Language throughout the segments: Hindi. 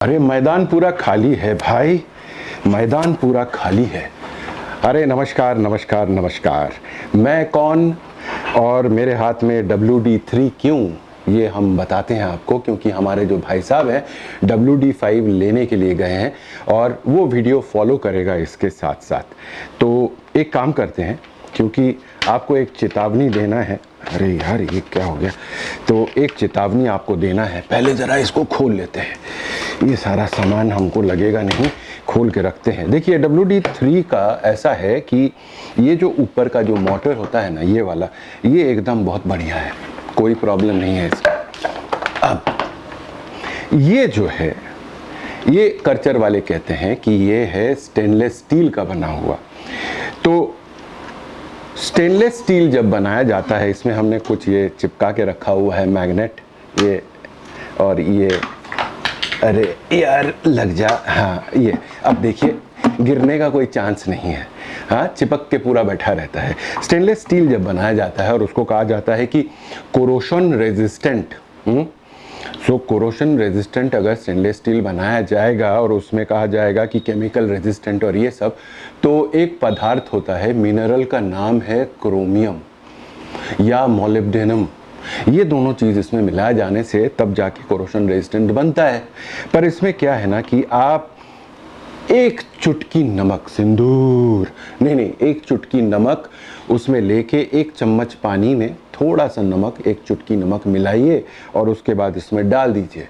अरे मैदान पूरा खाली है भाई, मैदान पूरा खाली है। अरे नमस्कार नमस्कार नमस्कार, मैं कौन और मेरे हाथ में WD-3 क्यों, ये हम बताते हैं आपको, क्योंकि हमारे जो भाई साहब हैं WD-5 लेने के लिए गए हैं और वो वीडियो फॉलो करेगा इसके साथ साथ। तो एक काम करते हैं, क्योंकि आपको एक चेतावनी देना है। अरे यार ये क्या हो गया, तो एक चेतावनी आपको देना है। पहले ज़रा इसको खोल लेते हैं, ये सारा सामान हमको लगेगा नहीं, खोल के रखते हैं। देखिए WD-3 का ऐसा है कि ये जो ऊपर का जो मोटर होता है ना, ये वाला, ये एकदम बहुत बढ़िया है, कोई प्रॉब्लम नहीं है इसका। अब ये जो है, ये कर्चर वाले कहते हैं कि ये है स्टेनलेस स्टील का बना हुआ। तो स्टेनलेस स्टील जब बनाया जाता है, इसमें हमने कुछ ये चिपका के रखा हुआ है मैग्नेट, ये और ये, अरे यार लग जा, हाँ ये, अब देखिए गिरने का कोई चांस नहीं है, हाँ चिपक के पूरा बैठा रहता है। स्टेनलेस स्टील जब बनाया जाता है और उसको कहा जाता है कि कोरोशन रेजिस्टेंट, सो कोरोशन रेजिस्टेंट अगर स्टेनलेस स्टील बनाया जाएगा और उसमें कहा जाएगा कि केमिकल रेजिस्टेंट और ये सब, तो एक पदार्थ होता है, मिनरल का नाम है क्रोमियम या मोलिब्डेनम। ये दोनों चीज़ इसमें मिलाए जाने से तब जाके कोरोशन रेजिस्टेंट बनता है। पर इसमें क्या है ना कि आप एक चुटकी नमक, सिंदूर नहीं, एक चुटकी नमक उसमें लेके एक चम्मच पानी में थोड़ा सा नमक, एक चुटकी नमक मिलाइए और उसके बाद इसमें डाल दीजिए।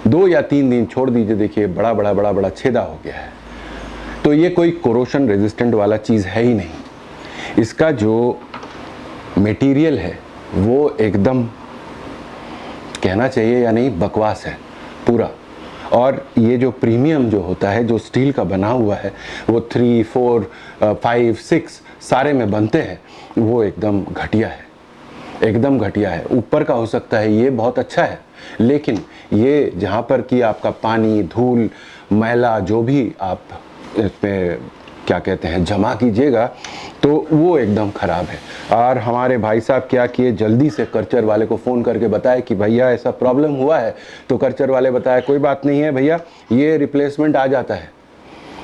2 या 3 दिन छोड़ दीजिए, देखिए बड़ा बड़ा छेदा हो गया है। तो ये कोई कोरोशन रेजिस्टेंट वाला चीज़ है ही नहीं। इसका जो मटेरियल है वो एकदम, कहना चाहिए या नहीं, बकवास है पूरा। और ये जो प्रीमियम जो होता है, जो स्टील का बना हुआ है, वो 3, 4, 5, 6 सारे में बनते हैं, वो एकदम घटिया है, एकदम घटिया है। ऊपर का हो सकता है ये बहुत अच्छा है, लेकिन ये जहाँ पर कि आपका पानी, धूल, मैला जो भी आप इसमें क्या कहते हैं जमा कीजिएगा, तो वो एकदम ख़राब है। और हमारे भाई साहब क्या किए, जल्दी से कर्चर वाले को फ़ोन करके बताए कि भैया ऐसा प्रॉब्लम हुआ है। तो कर्चर वाले बताया कोई बात नहीं है भैया, ये रिप्लेसमेंट आ जाता है,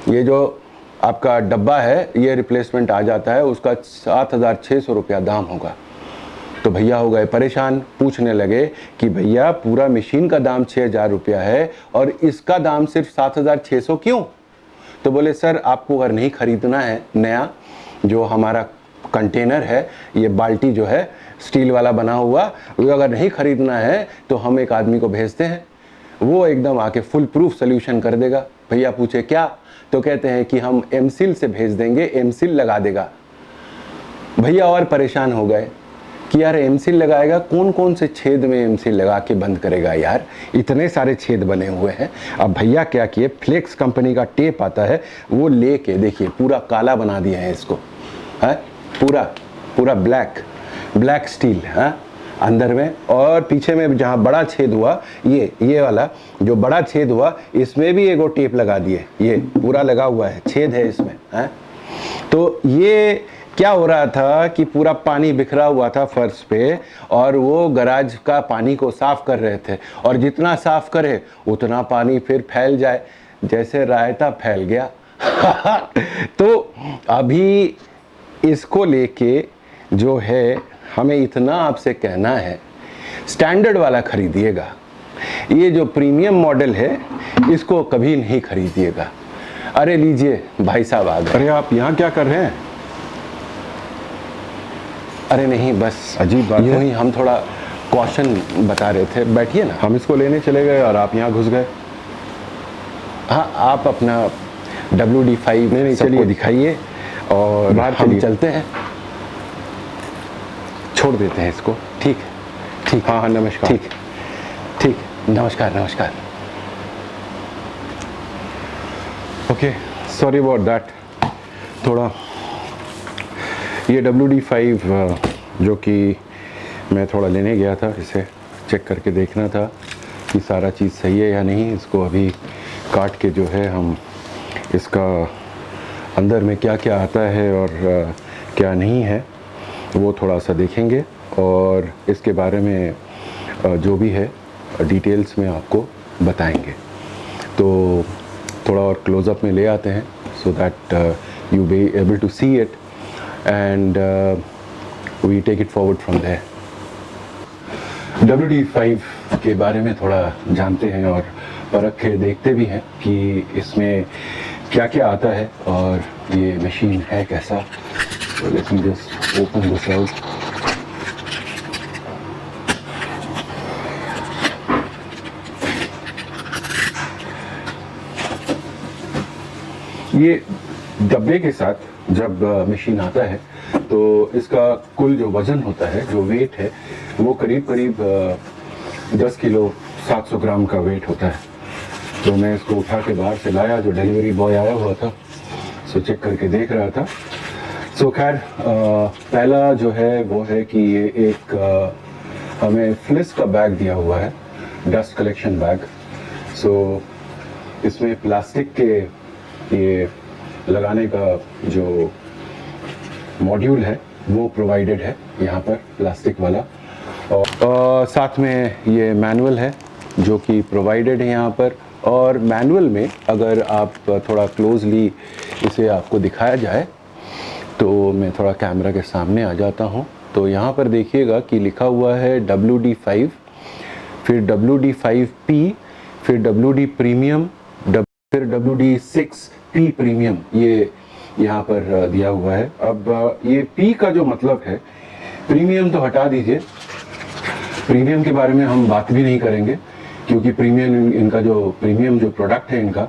ये जो आपका डब्बा है ये रिप्लेसमेंट आ जाता है, उसका 7,600 रुपया दाम होगा। तो भैया हो गए परेशान, पूछने लगे कि भैया पूरा मशीन का दाम 6,000 रुपया है और इसका दाम सिर्फ 7,600 क्यों? तो बोले सर आपको अगर नहीं ख़रीदना है नया, जो हमारा कंटेनर है, ये बाल्टी जो है स्टील वाला बना हुआ, वो अगर नहीं ख़रीदना है तो हम एक आदमी को भेजते हैं, वो एकदम आके फुल प्रूफ सोल्यूशन कर देगा। भैया पूछे क्या? तो कहते हैं कि हम एमसील से भेज देंगे, एमसील लगा देगा। भैया और परेशान हो गए कि यार एमसील लगाएगा, कौन कौन से छेद में एमसील लगा के बंद करेगा यार, इतने सारे छेद बने हुए हैं। अब भैया क्या किए, फ्लेक्स कंपनी का टेप आता है, वो लेके देखिए पूरा काला बना दिया है इसको, है पूरा ब्लैक स्टील है अंदर में, और पीछे में जहाँ बड़ा छेद हुआ, ये वाला जो बड़ा छेद हुआ, इसमें भी एगो टेप लगा दिए, ये पूरा लगा हुआ है, छेद है इसमें, है। तो ये क्या हो रहा था कि पूरा पानी बिखरा हुआ था फर्श पे, और वो गराज का पानी को साफ कर रहे थे, और जितना साफ करे उतना पानी फिर फैल जाए, जैसे रायता फैल गया। तो अभी इसको लेके जो है, हमें इतना आपसे कहना है, स्टैंडर्ड वाला खरीदिएगा। ये जो प्रीमियम मॉडल है इसको कभी नहीं खरीदिएगा। अरे लीजिए भाई साहब आ गए। अरे आप यहाँ क्या कर रहे हैं? अरे नहीं, बस अजीब बात है, ही हम थोड़ा कॉशन बता रहे थे, बैठिए ना। हम इसको लेने चले गए और आप यहाँ घुस गए। हाँ आप अपना WD-5 नहीं सबको दिखाइए और बाहर हम चलते हैं, छोड़ देते हैं इसको। ठीक, हाँ नमस्कार। ठीक, नमस्कार। Okay, sorry about that. थोड़ा ये WD-5 जो कि मैं थोड़ा लेने गया था, इसे चेक करके देखना था कि सारा चीज़ सही है या नहीं। इसको अभी काट के जो है हम इसका अंदर में क्या क्या आता है और क्या नहीं है वो थोड़ा सा देखेंगे, और इसके बारे में जो भी है डिटेल्स में आपको बताएंगे। तो थोड़ा और क्लोज़अप में ले आते हैं so that you be able to see it and we take it forward from there. WD-5 के बारे में थोड़ा जानते हैं और परख के देखते भी हैं कि इसमें क्या क्या आता है और ये मशीन है कैसा। Let me just open this out. ये डब्बे के साथ जब मशीन आता है तो इसका कुल जो वज़न होता है, जो वेट है, वो करीब करीब 10 किलो 700 ग्राम का वेट होता है। तो मैं इसको उठा के बाहर से लाया, जो डिलीवरी बॉय आया हुआ था सो चेक करके देख रहा था। सो खैर पहला जो है वो है कि ये एक हमें फ्लिस का बैग दिया हुआ है, डस्ट कलेक्शन बैग। सो इसमें प्लास्टिक के ये लगाने का जो मॉड्यूल है वो प्रोवाइडेड है यहाँ पर, प्लास्टिक वाला। और साथ में ये मैनुअल है जो कि प्रोवाइडेड है यहाँ पर। और मैनुअल में अगर आप थोड़ा क्लोजली इसे आपको दिखाया जाए तो मैं थोड़ा कैमरा के सामने आ जाता हूँ, तो यहाँ पर देखिएगा कि लिखा हुआ है WD-5, फिर WD-5P, फिर WD प्रीमियम, फिर WD-6P प्रीमियम, ये यहाँ पर दिया हुआ है। अब ये P का जो मतलब है, प्रीमियम तो हटा दीजिए, प्रीमियम के बारे में हम बात भी नहीं करेंगे क्योंकि प्रीमियम इनका जो प्रीमियम जो प्रोडक्ट है इनका,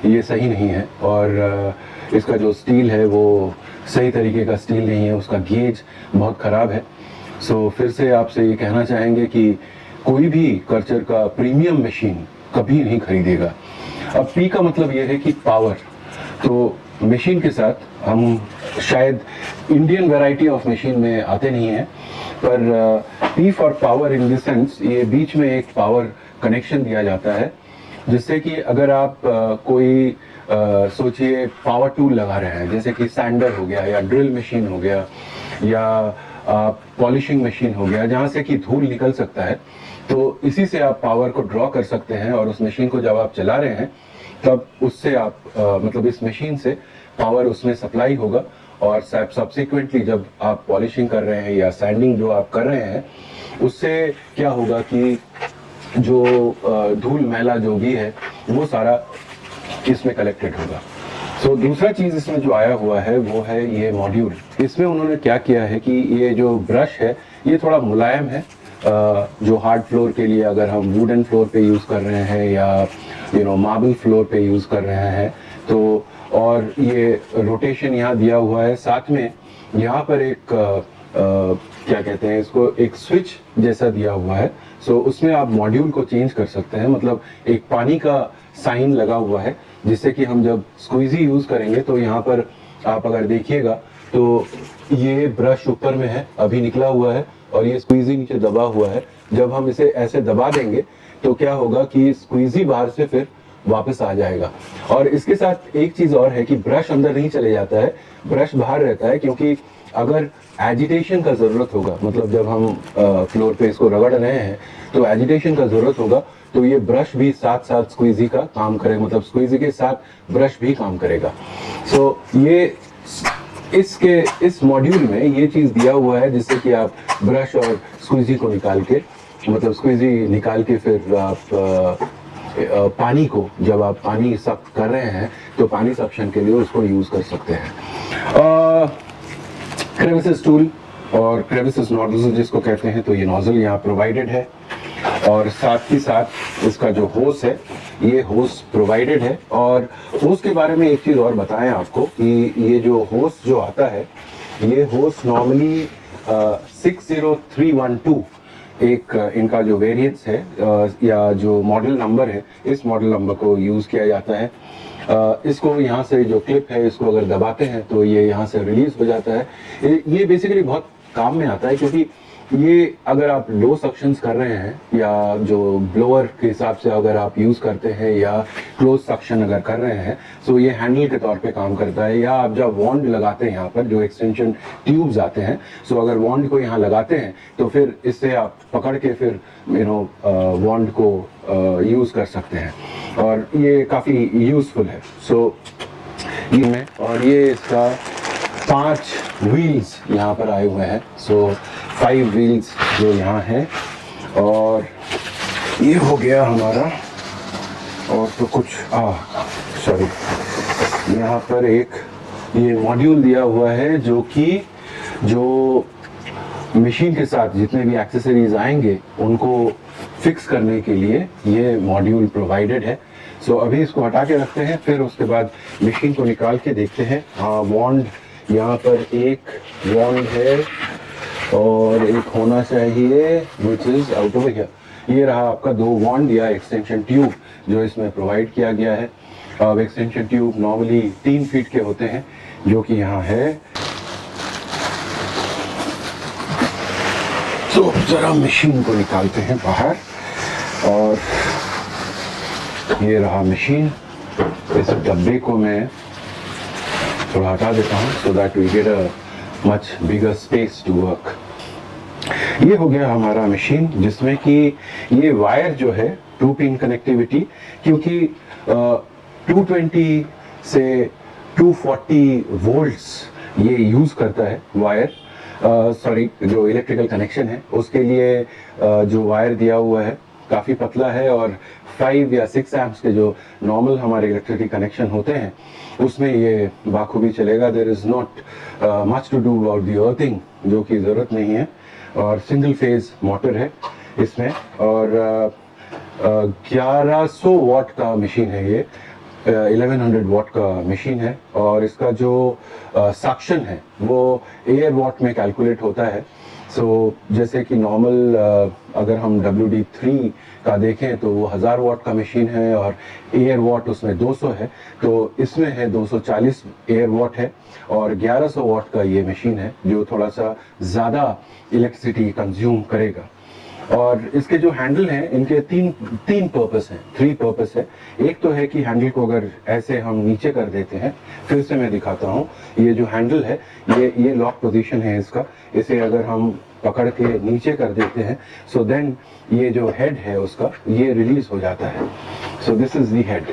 ये सही नहीं है और इसका जो स्टील है वो सही तरीके का स्टील नहीं है, उसका गेज बहुत ख़राब है। सो फिर से आपसे ये कहना चाहेंगे कि कोई भी कर्चर का प्रीमियम मशीन कभी नहीं खरीदेगा। अब P का मतलब ये है कि पावर। तो मशीन के साथ हम शायद इंडियन वैरायटी ऑफ मशीन में आते नहीं हैं, पर P for power in the sense ये बीच में एक पावर कनेक्शन दिया जाता है, जिससे कि अगर आप कोई सोचिए पावर टूल लगा रहे हैं, जैसे कि सैंडर हो गया या ड्रिल मशीन हो गया या पॉलिशिंग मशीन हो गया, जहाँ से कि धूल निकल सकता है, तो इसी से आप पावर को ड्रॉ कर सकते हैं और उस मशीन को जब आप चला रहे हैं तब उससे आप मतलब इस मशीन से पावर उसमें सप्लाई होगा और सब्सिक्वेंटली जब आप पॉलिशिंग कर रहे हैं या सैंडिंग जो आप कर रहे हैं, उससे क्या होगा कि जो धूल मैला जो भी है वो सारा इसमें कलेक्टेड होगा। सो दूसरा चीज़ इसमें जो आया हुआ है वो है ये मॉड्यूल। इसमें उन्होंने क्या किया है कि ये जो ब्रश है ये थोड़ा मुलायम है, जो हार्ड फ्लोर के लिए अगर हम वुडन फ्लोर पे यूज़ कर रहे हैं या मार्बल फ्लोर पे यूज़ कर रहे हैं तो, और ये रोटेशन यहाँ दिया हुआ है। साथ में यहाँ पर एक क्या कहते हैं इसको, एक स्विच जैसा दिया हुआ है। सो उसमें आप मॉड्यूल को चेंज कर सकते हैं, मतलब एक पानी का साइन लगा हुआ है जिससे कि हम जब स्क्वीजी यूज़ करेंगे तो यहाँ पर आप अगर देखिएगा तो ये ब्रश ऊपर में है, अभी निकला हुआ है, और ये स्क्वीजी नीचे दबा हुआ है। जब हम इसे ऐसे दबा देंगे तो क्या होगा कि स्क्वीजी बाहर से फिर वापस आ जाएगा। और इसके साथ एक चीज़ और है कि ब्रश अंदर नहीं चले जाता है, ब्रश बाहर रहता है, क्योंकि अगर एजिटेशन का ज़रूरत होगा, मतलब जब हम फ्लोर पे इसको रगड़ रहे हैं तो एजिटेशन का ज़रूरत होगा, तो ये ब्रश भी साथ साथ स्क्वीजी का काम करेगा, मतलब स्क्वीजी के साथ ब्रश भी काम करेगा। सो ये इस मॉड्यूल में ये चीज़ दिया हुआ है जिससे कि आप ब्रश और स्क्वीजी को निकाल के, मतलब स्क्वीजी निकाल के फिर आप पानी को, जब आप पानी सक कर रहे हैं तो पानी सक्शन के लिए उसको यूज़ कर सकते हैं। क्रेविसेस टूल और क्रेविसेस नॉजल जिसको कहते हैं, तो ये नॉजल यहाँ प्रोवाइडेड है और साथ ही साथ इसका जो होस है ये होस प्रोवाइडेड है। और होस के बारे में एक चीज़ और बताएं आपको कि ये जो होस जो आता है, ये होस नॉर्मली 60312 एक इनका जो वेरिएंट्स है या जो मॉडल नंबर है, इस मॉडल नंबर को यूज़ किया जाता है। इसको यहाँ से जो क्लिप है इसको अगर दबाते हैं तो ये यहाँ से रिलीज हो जाता है। ये बेसिकली बहुत काम में आता है, क्योंकि ये अगर आप लो सक्शंस कर रहे हैं या जो ब्लोअर के हिसाब से अगर आप यूज़ करते हैं या क्लोज सक्शन अगर कर रहे हैं, सो ये हैंडल के तौर पे काम करता है। या आप जब वॉन्ड लगाते हैं यहाँ पर जो एक्सटेंशन ट्यूब्स आते हैं, सो अगर वॉन्ड को यहाँ लगाते हैं तो फिर इससे आप पकड़ के फिर वॉन्ड को यूज़ कर सकते हैं और ये काफ़ी यूज़फुल है। सो ये और ये इसका 5 व्हील्स यहाँ पर आए हुए हैं। सो 5 व्हील्स जो यहाँ है, और ये हो गया हमारा। और तो कुछ सॉरी, यहाँ पर एक ये मॉड्यूल दिया हुआ है जो कि जो मशीन के साथ जितने भी एक्सेसरीज आएंगे उनको फिक्स करने के लिए ये मॉड्यूल प्रोवाइडेड है। सो अभी इसको हटा के रखते हैं, फिर उसके बाद मशीन को निकाल के देखते हैं। वॉन्ड यहाँ पर एक वॉन्ड है और एक होना चाहिए which is out of here. ये रहा आपका 2 वॉन्ड या एक्सटेंशन ट्यूब जो इसमें प्रोवाइड किया गया है। अब एक्सटेंशन ट्यूब नॉर्मली 3 फीट के होते हैं जो कि यहाँ है। तो ज़रा मशीन को निकालते हैं बाहर, और ये रहा मशीन। इस डब्बे को मैं थोड़ा हटा देता हूँ so that we get a much bigger space to work. ये हो गया हमारा मशीन जिसमें कि ये वायर जो है 2 पिन कनेक्टिविटी, क्योंकि 220 से 240 वोल्ट्स ये यूज़ करता है वायर, सॉरी जो इलेक्ट्रिकल कनेक्शन है उसके लिए जो वायर दिया हुआ है काफ़ी पतला है, और 5 या 6 एम्प्स के जो नॉर्मल हमारे इलेक्ट्रिकल कनेक्शन होते हैं उसमें ये बाखूबी चलेगा। There is not much to do about the earthing, जो कि ज़रूरत नहीं है। और सिंगल फेज मोटर है इसमें, और 1100 वाट का मशीन है ये, 1100 वाट का मशीन है। और इसका जो सक्शन है वो एयर वाट में कैलकुलेट होता है। सो जैसे कि नॉर्मल अगर हम WD3 का देखें तो वो 1000 वाट का मशीन है और एयर वाट उसमें 200 है, तो इसमें है 240 एयर वाट है, और 1100 वाट का ये मशीन है जो थोड़ा सा ज़्यादा इलेक्ट्रिसिटी कंज्यूम करेगा। और इसके जो हैंडल हैं इनके तीन पर्पस हैं, 3 पर्पस है। एक तो है कि हैंडल को अगर ऐसे हम नीचे कर देते हैं, फिर से मैं दिखाता हूँ, ये जो हैंडल है ये लॉक पोजीशन है इसका, इसे अगर हम पकड़ के नीचे कर देते हैं सो देन ये जो हेड है उसका ये रिलीज हो जाता है। So this is the head.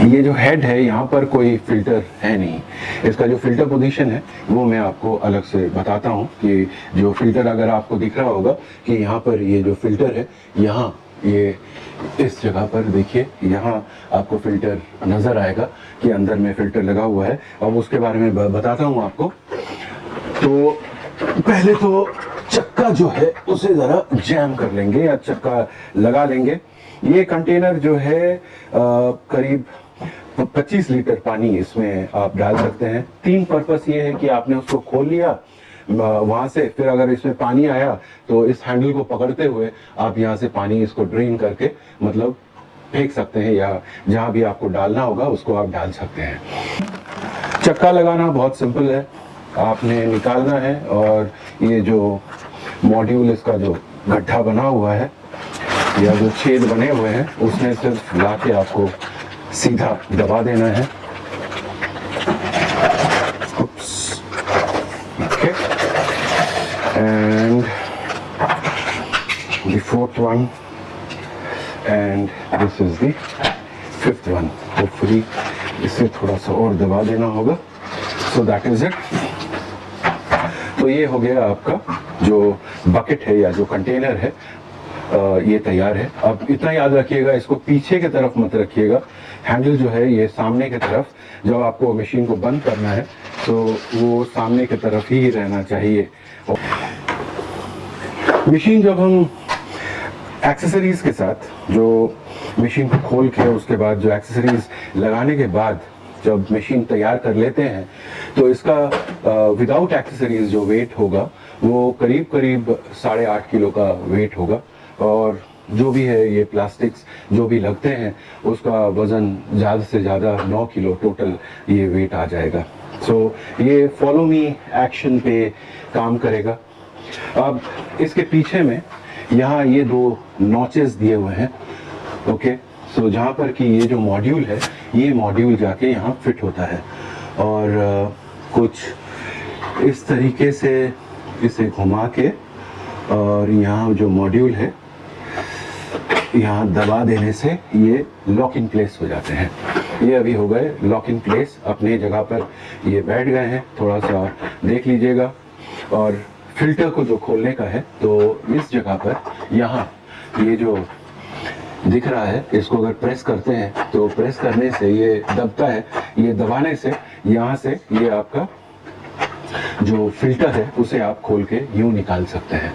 ये जो हेड है यहाँ पर कोई फिल्टर है नहीं, इसका जो फिल्टर पोजीशन है वो मैं आपको अलग से बताता हूँ कि जो फिल्टर अगर आपको दिख रहा होगा कि यहाँ पर ये जो फिल्टर है, यहाँ ये इस जगह पर देखिए, यहाँ आपको फिल्टर नज़र आएगा कि अंदर में फिल्टर लगा हुआ है। अब उसके बारे में बताता हूँ आपको। तो पहले तो चक्का जो है उसे ज़रा जैम कर लेंगे या चक्का लगा लेंगे। ये कंटेनर जो है करीब 25 लीटर पानी इसमें आप डाल सकते हैं। 3 पर्पस ये है कि आपने उसको खोल लिया वहाँ से, फिर अगर इसमें पानी आया तो इस हैंडल को पकड़ते हुए आप यहाँ से पानी इसको ड्रेन करके मतलब फेंक सकते हैं, या जहाँ भी आपको डालना होगा उसको आप डाल सकते हैं। चक्का लगाना बहुत सिंपल है, आपने निकालना है और ये जो मॉड्यूल इसका जो गड्ढा बना हुआ है या जो छेद बने हुए हैं उसमें सिर्फ ला के आपको सीधा दबा देना है। Okay, and the 4th one and this is the 5th one। Hopefully इसे थोड़ा सा और दबा देना होगा। So that is it. तो ये हो गया आपका जो बकेट है या जो कंटेनर है, ये तैयार है। अब इतना याद रखिएगा, इसको पीछे की तरफ मत रखिएगा, हैंडल जो है ये सामने की तरफ, जब आपको मशीन को बंद करना है तो वो सामने की तरफ ही रहना चाहिए। मशीन जब हम एक्सेसरीज के साथ जो मशीन को खोल के उसके बाद जो एक्सेसरीज लगाने के बाद जब मशीन तैयार कर लेते हैं तो इसका विदाउट एक्सेसरीज जो वेट होगा वो करीब 8.5 किलो का वेट होगा, और जो भी है ये प्लास्टिक्स जो भी लगते हैं उसका वज़न ज़्यादा से ज़्यादा 9 किलो टोटल ये वेट आ जाएगा। सो ये फॉलो मी एक्शन पे काम करेगा। अब इसके पीछे में यहाँ ये दो नॉचेस दिए हुए हैं, ओके। सो जहाँ पर कि ये जो मॉड्यूल है, ये मॉड्यूल जाके यहाँ फिट होता है और कुछ इस तरीके से इसे घुमा के और यहाँ जो मॉड्यूल है यहाँ दबा देने से ये लॉक इन प्लेस हो जाते हैं। ये अभी हो गए लॉक इन प्लेस, अपने जगह पर ये बैठ गए हैं। थोड़ा सा देख लीजिएगा। और फिल्टर को जो खोलने का है तो इस जगह पर यहाँ ये जो दिख रहा है, इसको अगर प्रेस करते हैं तो प्रेस करने से ये दबता है, ये दबाने से यहाँ से ये आपका जो फिल्टर है उसे आप खोल के यूं निकाल सकते हैं।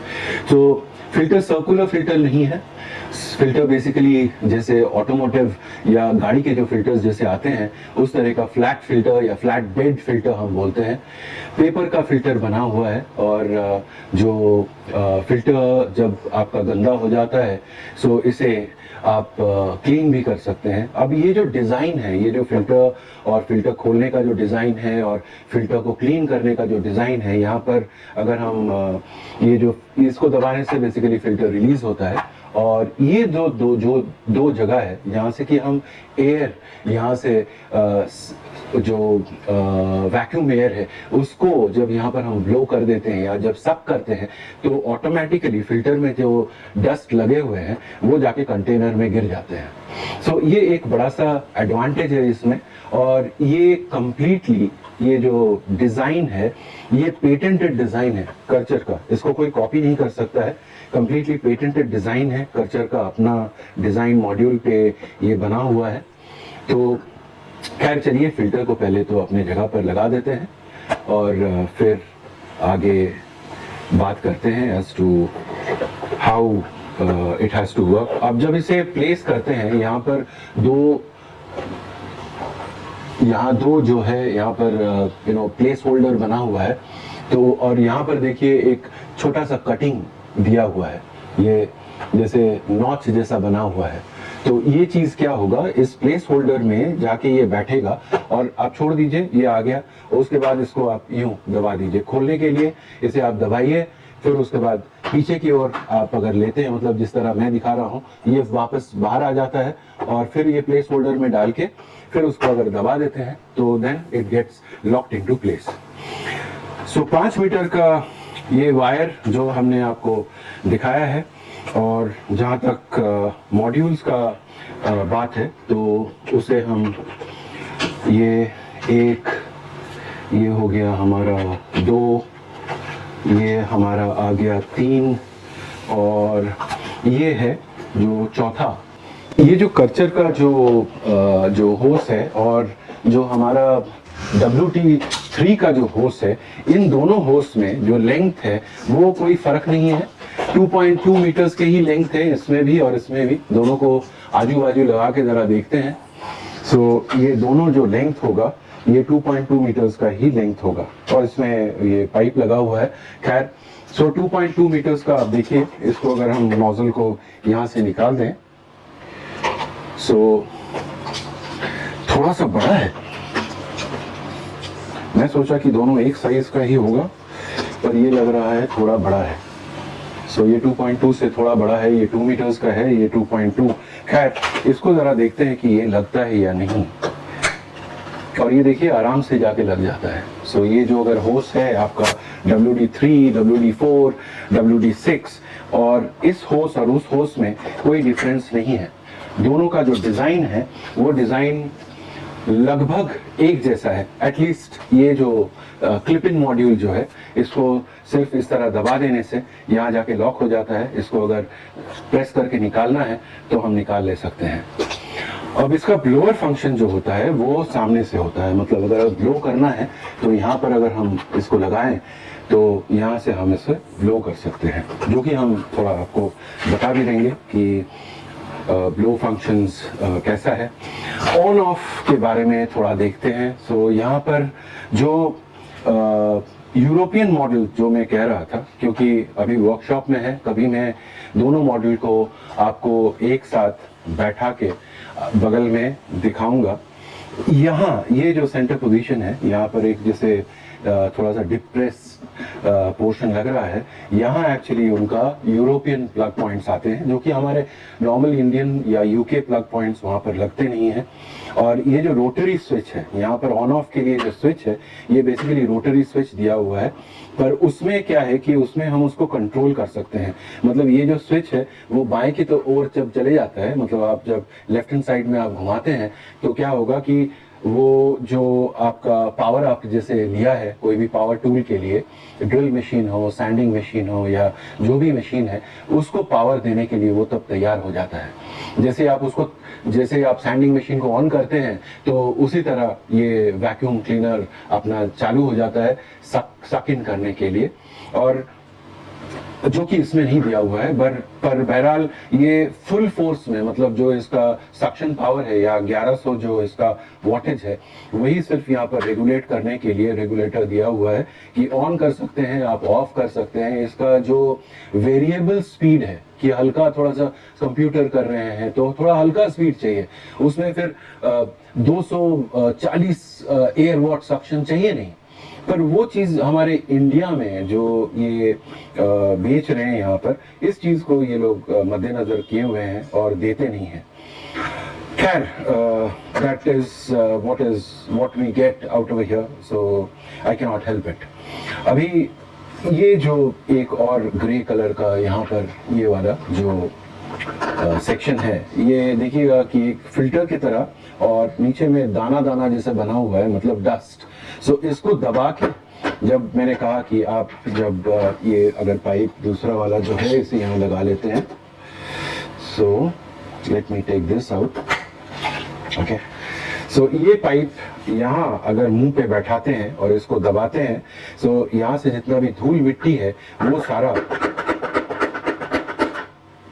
तो फिल्टर सर्कुलर फिल्टर नहीं है। फिल्टर बेसिकली जैसे ऑटोमोटिव या गाड़ी के जो फिल्टर्स जैसे आते हैं उस तरह का फ्लैट फिल्टर या फ्लैट बेड फिल्टर हम बोलते हैं। पेपर का फिल्टर बना हुआ है और जो फिल्टर जब आपका गंदा हो जाता है सो इसे आप क्लीन भी कर सकते हैं। अब ये जो डिज़ाइन है, ये जो फिल्टर और फिल्टर खोलने का जो डिज़ाइन है और फिल्टर को क्लीन करने का जो डिज़ाइन है, यहाँ पर अगर हम ये जो इसको दबाने से बेसिकली फिल्टर रिलीज होता है और ये दो जगह है यहाँ से कि हम एयर यहाँ से जो वैक्यूम एयर है उसको जब यहाँ पर हम ब्लो कर देते हैं या जब सक करते हैं तो ऑटोमेटिकली फिल्टर में जो डस्ट लगे हुए हैं वो जाके कंटेनर में गिर जाते हैं। सो ये एक बड़ा सा एडवांटेज है इसमें। और ये कंप्लीटली ये जो डिज़ाइन है ये पेटेंटेड डिज़ाइन है कर्चर का, इसको कोई कॉपी नहीं कर सकता है। कंप्लीटली पेटेंटेड डिज़ाइन है, कर्चर का अपना डिज़ाइन मॉड्यूल पे ये बना हुआ है। तो खैर चलिए फिल्टर को पहले तो अपने जगह पर लगा देते हैं और फिर आगे बात करते हैं as to how it has to work. अब जब इसे प्लेस करते हैं यहाँ पर दो जो है यहाँ पर प्लेस होल्डर बना हुआ है। तो और यहाँ पर देखिए एक छोटा सा कटिंग दिया हुआ है, ये जैसे नॉच जैसा बना हुआ है। तो ये चीज़ क्या होगा, इस प्लेस होल्डर में जाके ये बैठेगा और आप छोड़ दीजिए, ये आ गया। उसके बाद इसको आप यूं दबा दीजिए। खोलने के लिए इसे आप दबाइए, फिर उसके बाद पीछे की ओर आप अगर लेते हैं, मतलब जिस तरह मैं दिखा रहा हूँ, ये वापस बाहर आ जाता है और फिर ये प्लेस होल्डर में डाल के फिर उसको अगर दबा देते हैं तो then it gets locked into place. So 5 meter का ये वायर जो हमने आपको दिखाया है। और जहाँ तक मॉड्यूल्स का बात है तो उसे हम ये हो गया हमारा 2, ये हमारा आ गया 3 और ये है जो चौथा। ये जो कर्चर का जो होस है और जो हमारा WT3 का जो होस है, इन दोनों होस में जो लेंथ है वो कोई फर्क नहीं है। 2.2 मीटर्स के ही लेंथ है इसमें भी और इसमें भी। दोनों को आजू बाजू लगा के जरा देखते हैं। सो ये दोनों जो लेंथ होगा ये 2.2 मीटर्स का ही लेंथ होगा और इसमें ये पाइप लगा हुआ है। खैर 2.2 मीटर्स का आप देखिए, इसको अगर हम नोजल को यहाँ से निकाल दें थोड़ा सा बड़ा है। मैं सोचा कि दोनों एक साइज का ही होगा पर ये लग रहा है थोड़ा बड़ा है। ये 2.2 से थोड़ा बड़ा है, ये 2 मीटर्स का है, ये 2.2। खैर इसको जरा देखते हैं कि ये लगता है या नहीं। और ये देखिए आराम से जाके लग जाता है। ये जो अगर होस है आपका WD3, WD4, WD6 और इस होस और उस होस में कोई डिफरेंस नहीं है। दोनों का जो डिज़ाइन है वो डिज़ाइन लगभग एक जैसा है। एटलीस्ट ये जो क्लिप इन मॉड्यूल जो है इसको सिर्फ इस तरह दबा देने से यहाँ जाके लॉक हो जाता है। इसको अगर प्रेस करके निकालना है तो हम निकाल ले सकते हैं। अब इसका ब्लोअर फंक्शन जो होता है वो सामने से होता है। मतलब अगर ब्लो करना है तो यहाँ पर अगर हम इसको लगाएं तो यहाँ से हम इसे ब्लो कर सकते हैं, जो कि हम थोड़ा आपको बता भी देंगे कि ब्लो फंक्शंस कैसा है। ऑन ऑफ के बारे में थोड़ा देखते हैं। यहाँ पर जो यूरोपियन मॉडल जो मैं कह रहा था, क्योंकि अभी वर्कशॉप में है, कभी मैं दोनों मॉडल को आपको एक साथ बैठा के बगल में दिखाऊंगा। यहाँ ये जो सेंटर पोजीशन है, यहाँ पर एक जैसे थोड़ा सा डिप्रेस पोर्शन लग रहा है, यहाँ एक्चुअली उनका यूरोपियन प्लग पॉइंट्स आते हैं, जो कि हमारे नॉर्मल इंडियन या यूके प्लग पॉइंट्स वहाँ पर लगते नहीं हैं। और ये जो रोटरी स्विच है यहाँ पर ऑन ऑफ के लिए जो स्विच है, ये बेसिकली रोटरी स्विच दिया हुआ है, पर उसमें क्या है कि उसमें हम उसको कंट्रोल कर सकते हैं। मतलब ये जो स्विच है वो बाएं की तो ओर जब चले जाता है, मतलब आप जब लेफ्ट हैंड साइड में आप घुमाते हैं तो क्या होगा कि वो जो आपका पावर आप जैसे लिया है कोई भी पावर टूल के लिए, ड्रिल मशीन हो, सैंडिंग मशीन हो या जो भी मशीन है, उसको पावर देने के लिए वो तब तैयार हो जाता है। जैसे आप सैंडिंग मशीन को ऑन करते हैं तो उसी तरह ये वैक्यूम क्लीनर अपना चालू हो जाता है सक इन करने के लिए, और जो कि इसमें नहीं दिया हुआ है। पर बहरहाल ये फुल फोर्स में, मतलब जो इसका सक्शन पावर है या 1100 जो इसका वॉटेज है, वही सिर्फ यहाँ पर रेगुलेट करने के लिए रेगुलेटर दिया हुआ है कि ऑन कर सकते हैं आप, ऑफ कर सकते हैं। इसका जो वेरिएबल स्पीड है कि हल्का थोड़ा सा कंप्यूटर कर रहे हैं तो थोड़ा हल्का स्पीड चाहिए, उसमें फिर 240 एयर वॉट सक्शन चाहिए नहीं। पर वो चीज हमारे इंडिया में जो ये बेच रहे हैं यहाँ पर, इस चीज को ये लोग मद्देनजर किए हुए हैं और देते नहीं हैं। खैर, that is what we get out of here, so I can not help it. अभी ये जो एक और ग्रे कलर का यहाँ पर ये वाला जो सेक्शन है, ये देखिएगा कि एक फिल्टर की तरह और नीचे में दाना दाना जैसे बना हुआ है, मतलब डस्ट। सो इसको दबा के, जब मैंने कहा कि आप जब ये अगर पाइप दूसरा वाला जो है इसे यहाँ लगा लेते हैं, so let me take this out, okay. So ये पाइप यहाँ अगर मुंह पे बैठाते हैं और इसको दबाते हैं, सो यहाँ से जितना भी धूल मिट्टी है वो सारा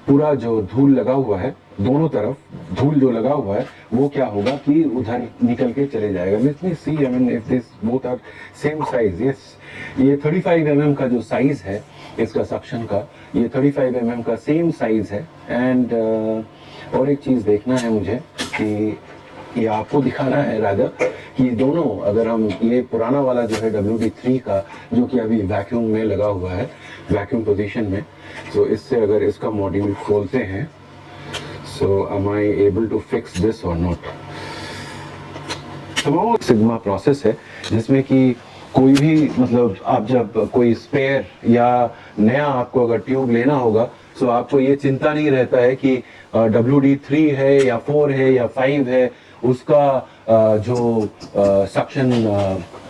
पूरा जो धूल लगा हुआ है, दोनों तरफ धूल जो लगा हुआ है, वो क्या होगा कि उधर निकल के चले जाएगा। Let me see, I mean if this both are same size, yes, ये 35 mm का जो साइज है इसका सक्शन का, ये 35 mm का सेम साइज है। एंड और एक चीज देखना है मुझे कि ये आपको दिखाना है राजा कि दोनों, अगर हम ये पुराना वाला जो है WD3 का, जो कि अभी वैक्यूम में लगा हुआ है, वैक्यूम पोजीशन में, तो इससे अगर इसका मॉड्यूल खोलते हैं, so am I able to fix this or not? तो वो सिग्मा प्रोसेस है जिसमें कि कोई भी, मतलब आप जब कोई स्पेयर या नया आपको अगर ट्यूब लेना होगा, तो आपको ये चिंता नहीं रहता है कि WD3 है या 4 है या 5 है, उसका जो सक्शन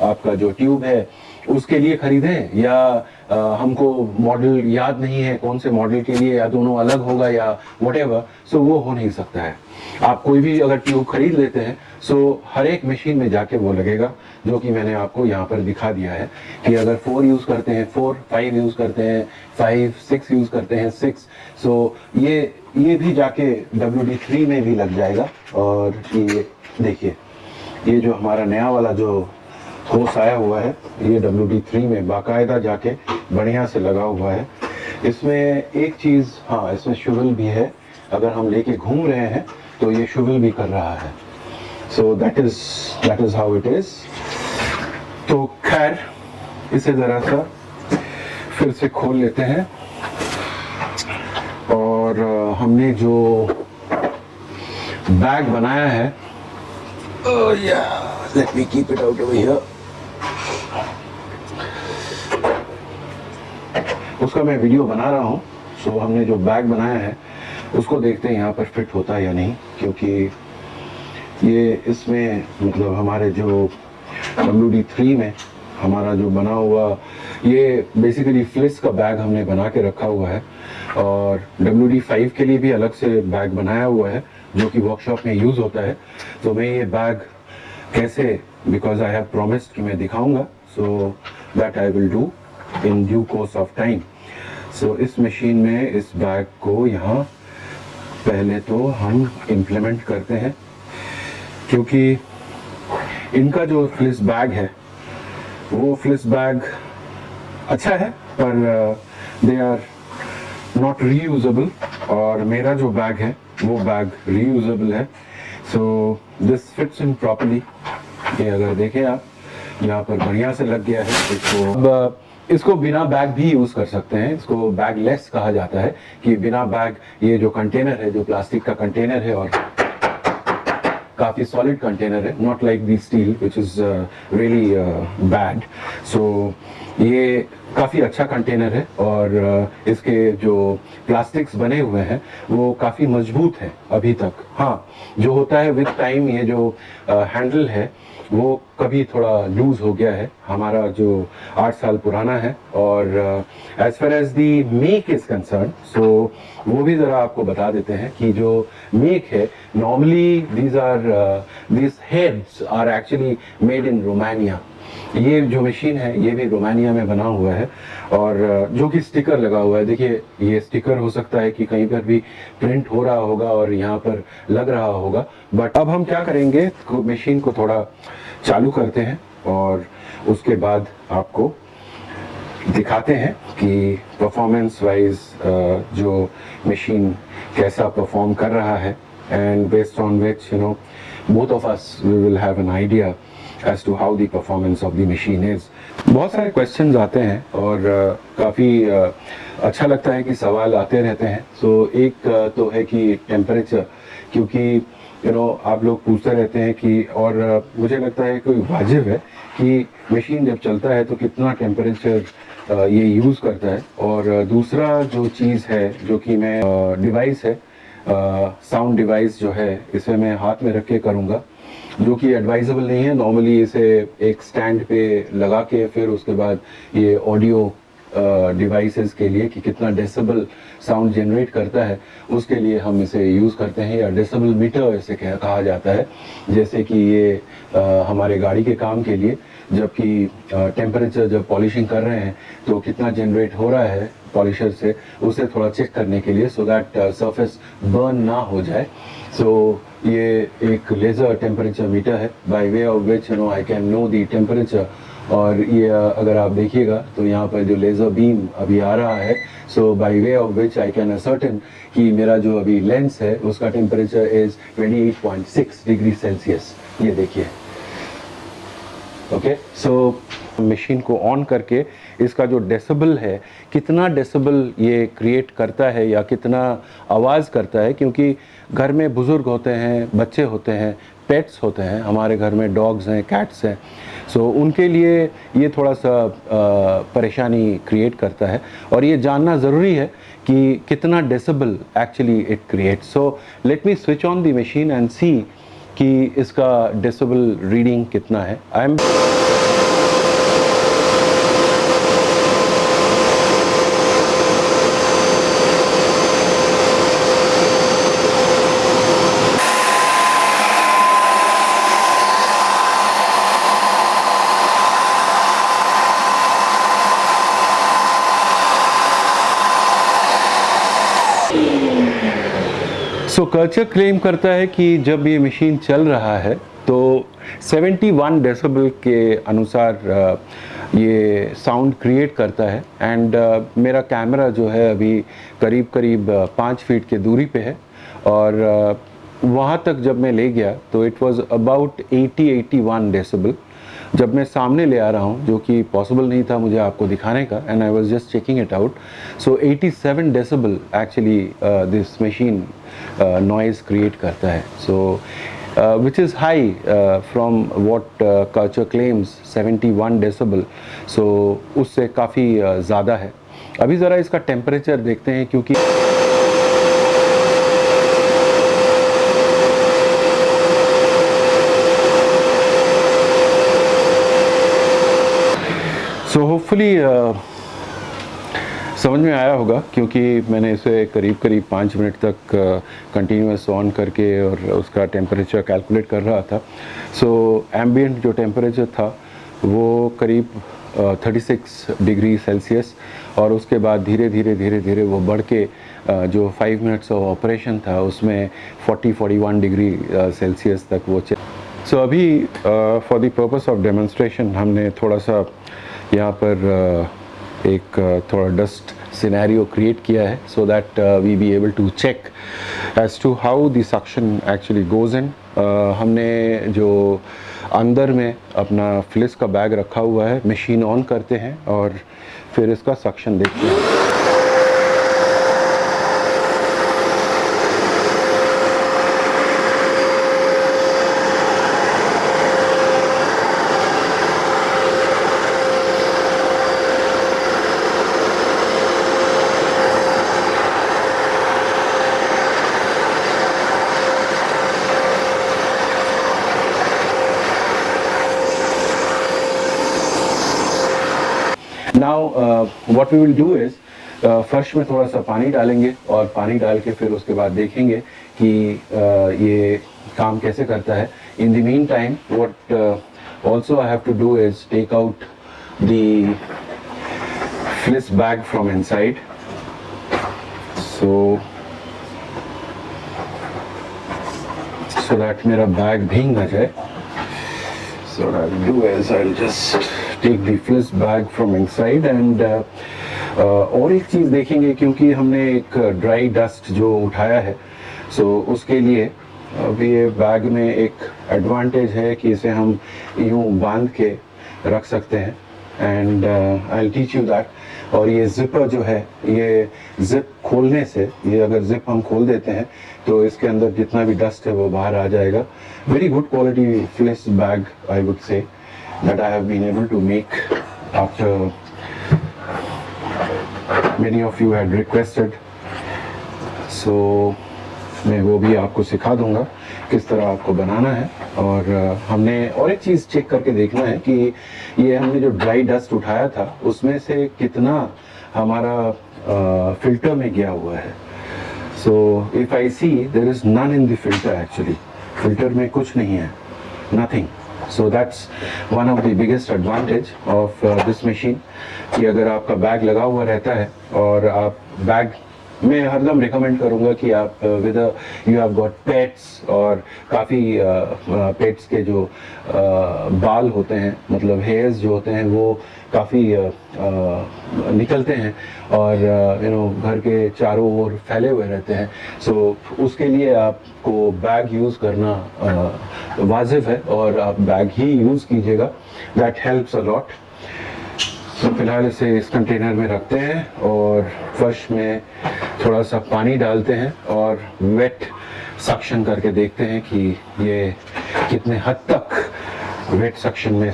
आपका जो ट्यूब है उसके लिए खरीदें, या हमको मॉडल याद नहीं है कौन से मॉडल के लिए, या दोनों अलग होगा या व्हाटएवर, सो वो हो नहीं सकता है। आप कोई भी अगर ट्यूब खरीद लेते हैं, सो हर एक मशीन में जाके वो लगेगा, जो कि मैंने आपको यहाँ पर दिखा दिया है कि अगर 4 यूज़ करते हैं 4, 5 यूज़ करते हैं 5, 6 यूज़ करते हैं 6, सो ये भी जाके WD3 में भी लग जाएगा। और ये देखिए, ये जो हमारा नया वाला जो होस आया हुआ है, ये WD3 में बाकायदा जाके बढ़िया से लगा हुआ है। इसमें एक चीज़, हाँ, इसमें शुगल भी है, अगर हम लेके घूम रहे हैं तो ये शुगल भी कर रहा है। So that is how it is. तो खैर, इसे ज़रा सा फिर से खोल लेते हैं, और हमने जो बैग बनाया है, oh yeah, let me keep it out over here, उसका मैं वीडियो बना रहा हूँ। सो हमने जो बैग बनाया है उसको देखते हैं यहाँ पर फिट होता है या नहीं, क्योंकि ये इसमें, मतलब हमारे जो WD3 में हमारा जो बना हुआ, ये बेसिकली फ्लिस का बैग हमने बना के रखा हुआ है, और WD5 के लिए भी अलग से बैग बनाया हुआ है जो कि वर्कशॉप में यूज़ होता है। तो मैं ये बैग कैसे, बिकॉज आई हैव प्रॉमिस्ड कि मैं दिखाऊंगा, so that I will do in due course of time. So इस मशीन में इस बैग को यहाँ पहले तो हम इम्प्लीमेंट करते हैं, क्योंकि इनका जो फ्लिस बैग है वो फ्लिस बैग अच्छा है, पर दे आर नॉट रीयूजेबल, और मेरा जो बैग है वो बैग रीयूजेबल है। So this fits in properly. ये अगर देखें आप, यहाँ पर बढ़िया से लग गया है इसको। अब इसको बिना बैग भी यूज़ कर सकते हैं, इसको बैगलेस कहा जाता है कि बिना बैग, ये जो कंटेनर है, जो प्लास्टिक का कंटेनर है और काफ़ी सॉलिड कंटेनर है, not like the steel which is really bad. So ये काफ़ी अच्छा कंटेनर है और इसके जो प्लास्टिक्स बने हुए हैं वो काफ़ी मजबूत हैं अभी तक। हाँ, जो होता है विद टाइम, ये जो हैंडल है वो कभी थोड़ा लूज हो गया है, हमारा जो 8 साल पुराना है। और as far as the make is concern, so वो भी ज़रा आपको बता देते हैं कि जो मेक है, normally these heads are actually made in Romania। ये जो मशीन है ये भी रोमानिया में बना हुआ है और जो कि स्टिकर लगा हुआ है, देखिए ये स्टिकर हो सकता है कि कहीं पर भी प्रिंट हो रहा होगा और यहाँ पर लग रहा होगा। बट अब हम क्या करेंगे, मशीन को थोड़ा चालू करते हैं और उसके बाद आपको दिखाते हैं कि परफॉर्मेंस वाइज जो मशीन कैसा परफॉर्म कर रहा है, and based on which both of us we will have an idea as to how the performance of the machine is। बहुत सारे questions आते हैं और काफ़ी अच्छा लगता है कि सवाल आते रहते हैं। एक तो है कि टेम्परेचर, क्योंकि आप लोग पूछते रहते हैं कि, और मुझे लगता है कोई वाजिब है कि मशीन जब चलता है तो कितना टेम्परेचर ये यूज़ करता है। और दूसरा जो चीज़ है जो कि मैं डिवाइस है, साउंड डिवाइस जो है, इसे मैं हाथ में रख के करूँगा, जो कि एडवाइजेबल नहीं है। नॉर्मली इसे एक स्टैंड पे लगा के फिर उसके बाद ये ऑडियो डिवाइसेस के लिए कि कितना डेसिबल साउंड जनरेट करता है, उसके लिए हम इसे यूज़ करते हैं, या डेसिबल मीटर इसे कहा जाता है। जैसे कि ये हमारे गाड़ी के काम के लिए, जबकि टेम्परेचर जब पॉलिशिंग कर रहे हैं तो कितना जनरेट हो रहा है पॉलिशर से, उसे थोड़ा चेक करने के लिए, सो दैट सरफेस बर्न ना हो जाए। सो ये एक लेज़र टेम्परेचर मीटर है, bye way of which I can know the temperature. और ये अगर आप देखिएगा तो यहाँ पर जो लेज़र बीम अभी आ रहा है, so by way of which I can ascertain कि मेरा जो अभी लेंस है उसका टेम्परेचर इज़ 28.6 डिग्री सेल्सियस। ये देखिए, ओके। सो मशीन को ऑन करके इसका जो डेसिबल है, कितना डेसिबल ये क्रिएट करता है या कितना आवाज़ करता है, क्योंकि घर में बुज़ुर्ग होते हैं, बच्चे होते हैं, पेट्स होते हैं, हमारे घर में डॉग्स हैं, कैट्स हैं। सो उनके लिए ये थोड़ा सा परेशानी क्रिएट करता है और ये जानना ज़रूरी है कि कितना decibel actually it creates. So let me switch on the machine and see कि इसका डेसिबल रीडिंग कितना है। सो कर्चर क्लेम करता है कि जब ये मशीन चल रहा है तो 71 डेसिबल के अनुसार ये साउंड क्रिएट करता है। एंड मेरा कैमरा जो है अभी करीब करीब 5 फीट के दूरी पे है और वहाँ तक जब मैं ले गया तो इट वाज अबाउट 81 डेसिबल। जब मैं सामने ले आ रहा हूँ, जो कि पॉसिबल नहीं था मुझे आपको दिखाने का, and I was just checking it out, so 87 decibel actually this machine noise create करता है। So which is high from what culture claims 71 decibel. So उससे काफ़ी ज़्यादा है। अभी ज़रा इसका टेम्परेचर देखते हैं, क्योंकि सो होपफुली समझ में आया होगा, क्योंकि मैंने इसे करीब करीब 5 मिनट तक कंटिन्यूस ऑन करके और उसका टेम्परेचर कैलकुलेट कर रहा था। सो एम्बिएंट जो टेम्परेचर था वो करीब 36 डिग्री सेल्सियस, और उसके बाद धीरे धीरे वो बढ़ के जो 5 मिनट्स ऑफ ऑपरेशन था उसमें 40-41 डिग्री सेल्सियस तक वो सो अभी for the purpose of demonstration हमने थोड़ा सा यहाँ पर एक थोड़ा डस्ट सिनेरियो क्रिएट किया है, so that we be able to check as to how the suction actually goes in. हमने जो अंदर में अपना फ्लिस का बैग रखा हुआ है, मशीन ऑन करते हैं और फिर इसका सक्शन देखते हैं। Now what we will do is फर्श में थोड़ा सा पानी डालेंगे और पानी डाल के फिर उसके बाद देखेंगे कि ये काम कैसे करता है। In the mean time what also I have to do is take out the fleece bag from inside, so that मेरा बैग भीग ना जाए। So what I'll do is I'll just take the fliss bag from inside and और एक चीज़ देखेंगे, क्योंकि हमने एक ड्राई डस्ट जो उठाया है, सो उसके लिए अभी ये बैग में एक एडवांटेज है कि इसे हम यूँ बांध के रख सकते हैं and I will teach you that. और ये जिपर जो है, ये जिप खोलने से, ये अगर जिप हम खोल देते हैं तो इसके अंदर जितना भी डस्ट है वो बाहर आ जाएगा। Very good quality fleece bag I would say that I have been able to make after many of you had requested. So मैं वो भी आपको सिखा दूंगा किस तरह आपको बनाना है। और हमने और एक चीज़ चेक करके देखना है कि ये हमने जो ड्राई डस्ट उठाया था उसमें से कितना हमारा फिल्टर में गया हुआ है। So if I see there is none in the filter, actually filter में कुछ नहीं है, nothing. So that's one of the biggest advantage of this machine कि अगर आपका बैग लगा हुआ रहता है और आप बैग, मैं हरदम रिकमेंड करूंगा कि आप with you have got pets, और काफ़ी पेट्स के जो बाल होते हैं, मतलब हेयर्स जो होते हैं वो काफ़ी निकलते हैं और यू नो घर के चारों ओर फैले हुए रहते हैं। सो उसके लिए आपको बैग यूज़ करना वाजिब है और आप बैग ही यूज़ कीजिएगा, दैट हेल्प्स अ लॉट। तो फिलहाल इसे इस कंटेनर में रखते हैं और फर्श में थोड़ा सा पानी डालते हैं और वेट सक्शन करके देखते हैं कि ये कितने हद तक वेट सक्शन में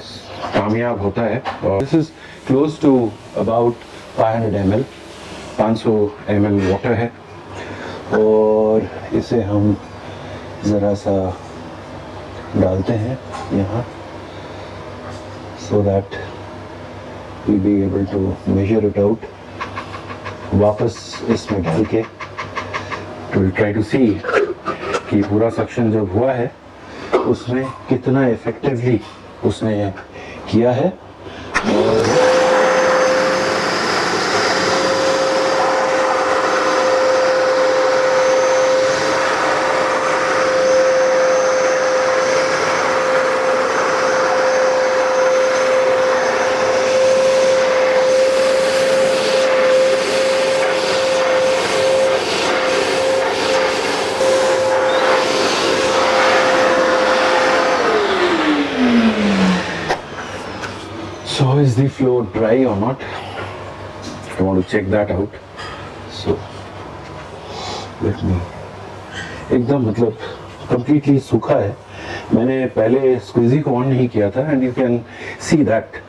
कामयाब होता है। और this is close to about 500 ml, 500 ml water है और इसे हम ज़रा सा डालते हैं यहाँ, सो दैट we'll be able to measure it out। वापस इसमें डाल के we'll try to see कि पूरा सेक्शन जब हुआ है उसमें कितना इफेक्टिवली उसने किया है। और so is the floor dry or not? I want to check that out. So let me, एकदम मतलब completely सूखा है। मैंने पहले स्क्वीजी को ऑन नहीं किया था and you can see that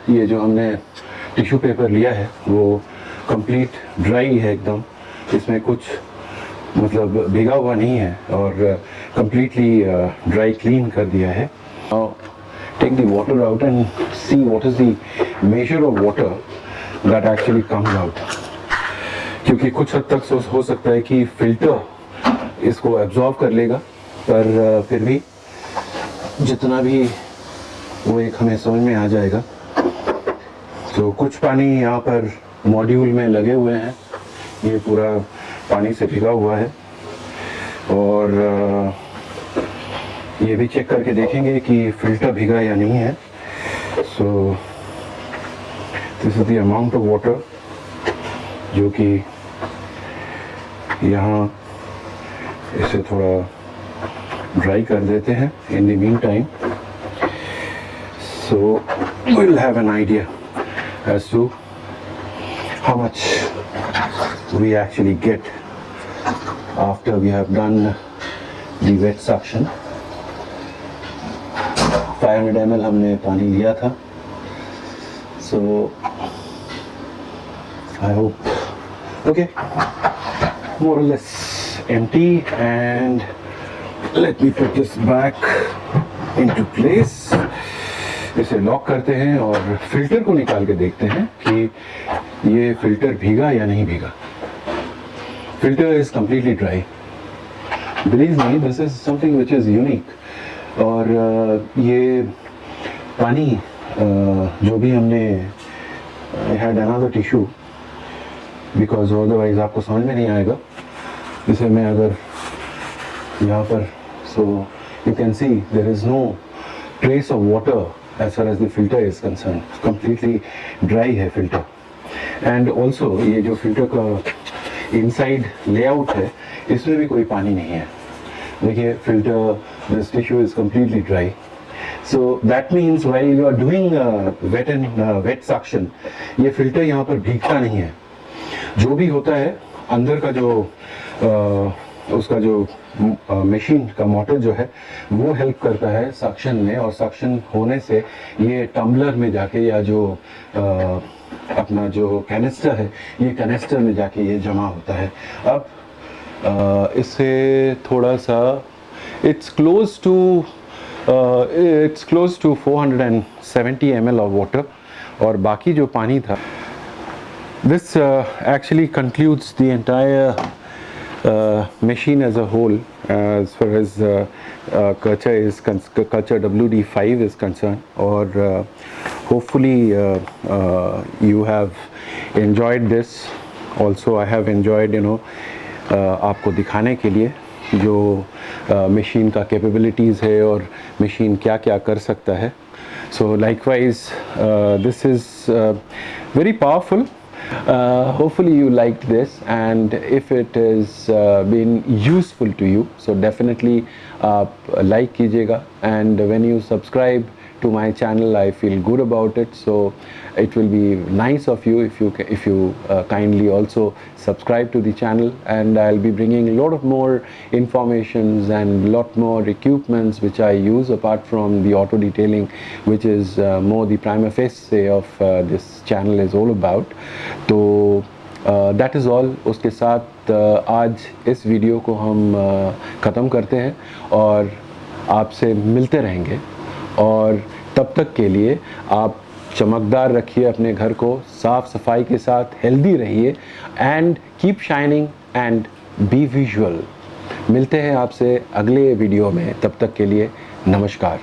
ये जो हमने टिश्यू पेपर लिया है वो कंप्लीट ड्राई है एकदम, इसमें कुछ मतलब भीगा हुआ नहीं है और कंप्लीटली ड्राई क्लीन कर दिया है। Take the water out and see what is the measure of water that actually comes out। क्योंकि कुछ हद तक हो सकता है कि फिल्टर इसको एब्जॉर्ब कर लेगा, पर फिर भी जितना भी वो एक हमें समझ में आ जाएगा। तो कुछ पानी यहाँ पर मॉड्यूल में लगे हुए हैं, ये पूरा पानी से भीगा हुआ है और ये भी चेक करके देखेंगे कि फिल्टर भीगा या नहीं है। So this is the amount of water जो कि यहाँ इसे थोड़ा ड्राई कर देते हैं in the mean time, so we will have an idea as to how much we actually get after we have done the wet suction. 500 ml हमने पानी लिया था, so I hope okay, more or less empty. And let me put this back into place. इसे लॉक करते हैं और फिल्टर को निकाल के देखते हैं कि ये फिल्टर भीगा या नहीं भीगा. Filter is completely dry. Believe me, this is something which is unique. और ये पानी जो भी हमने had another tissue, because otherwise आपको समझ में नहीं आएगा. इसे मैं अगर यहाँ पर, so you can see there is no trace of water as far as the filter is concerned. Completely dry है filter. And also ये जो filter का inside layout है, इसमें भी कोई पानी नहीं है. देखिए filter, this tissue is completely dry. So that means while you are doing wet suction, ये filter यहाँ पर भीगता नहीं है. जो भी होता है अंदर का जो उसका जो मशीन का मोटर जो है वो हेल्प करता है सक्शन में, और सक्शन होने से ये टम्बलर में जाके या जो अपना जो कैनिस्टर है, ये कैनिस्टर में जाके ये जमा होता है. अब इससे थोड़ा सा it's close to 470 ml of water, और बाकी जो पानी था, this actually concludes the entire machine as a whole as far as Karcher WD5 is concerned. Or hopefully you have enjoyed this. Also I have enjoyed, you know, आपको दिखाने के लिए जो machine का capabilities है और machine क्या क्या कर सकता है. So likewise this is very powerful. Hopefully you liked this, and if it has been useful to you, so definitely like कीजिएगा. And when you subscribe to my channel, I feel good about it. So it will be nice of you if you kindly also subscribe to the channel, and I'll be bringing a lot of more informations and lot more equipments which I use apart from the auto detailing, which is more the prima facie of this channel is all about. तो that is all. उसके साथ आज इस वीडियो को हम ख़त्म करते हैं और आपसे मिलते रहेंगे. और तब तक के लिए आप चमकदार रखिए अपने घर को, साफ सफाई के साथ हेल्दी रहिए, and keep shining and be visual. मिलते हैं आपसे अगले वीडियो में. तब तक के लिए नमस्कार.